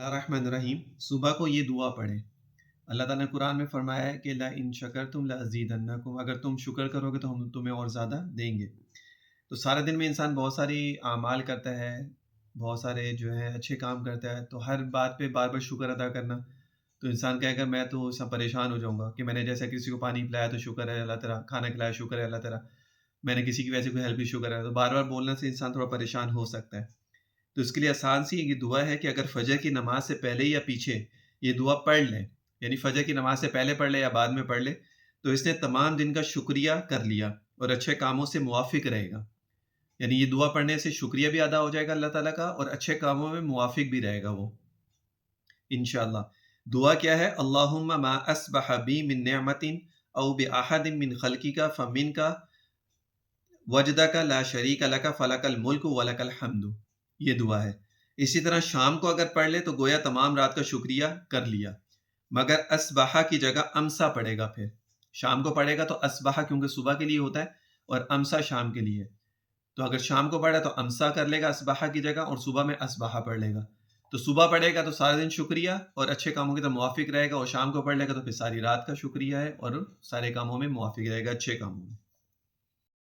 बिस्मिल्लाहिर्रहमानिर्रहीम। सुबह को ये दुआ पढ़ें। अल्लाह ताला ने कुरान में फ़रमाया है कि ला इन शकरतुम लअज़ीदन्नकुम, अगर तुम शुक्र करोगे तो हम तुम्हें और ज़्यादा देंगे। तो सारा दिन में इंसान बहुत सारी आमाल करता है, बहुत सारे जो है अच्छे काम करता है, तो हर बात पे बार-बार शुक्र अदा करना, तो इंसान कहेगा मैं तो सब परेशान हो जाऊँगा कि मैंने जैसे किसी को पानी पिलाया तो शुक्र है अल्लाह तेरा, खाना खिलाया शुक्र है अल्लाह तेरा, मैंने किसी की वजह से कोई हेल्प की शुक्र है। तो बार-बार बोलने से इंसान थोड़ा परेशान हो सकता है। तो इसके लिए आसान सी ये दुआ है कि अगर फजर की नमाज से पहले या पीछे ये दुआ पढ़ लें, यानी फजर की नमाज से पहले पढ़ ले या बाद में पढ़ ले, तो इसने तमाम दिन का शुक्रिया कर लिया और अच्छे कामों से मुवाफिक रहेगा। यानी ये दुआ पढ़ने से शुक्रिया भी अदा हो जाएगा अल्लाह ताला का और अच्छे कामों में मुवाफिक भी रहेगा वो, इंशाअल्लाह। दुआ क्या है? अल्लाहुम्मा मा अस्बह बी मिन निअमतिन औ बि अहदिन मिन खल्किका फमिनका वजदका ला शरीका लका फलकल मुल्कु वलकल हम्दु। ये दुआ है। इसी तरह शाम को अगर पढ़ ले तो गोया तमाम रात का शुक्रिया कर लिया। मगर अस्बहा की जगह अमसा पढ़ेगा फिर। शाम को पढ़ेगा तो अस्बहा क्योंकि सुबह के लिए होता है और अमसा शाम के लिए। तो अगर शाम को पढ़ा तो अमसा कर लेगा अस्बहा की जगह और सुबह में अस्बहा पढ़ लेगा। तो सुबह पढ़ेगा तो सारा दिन शुक्रिया और अच्छे कामों की तरफ मुवाफिक रहेगा और शाम को पढ़ लेगा तो फिर सारी रात का शुक्रिया है और सारे कामों में मुवाफिक रहेगा, अच्छे कामों में।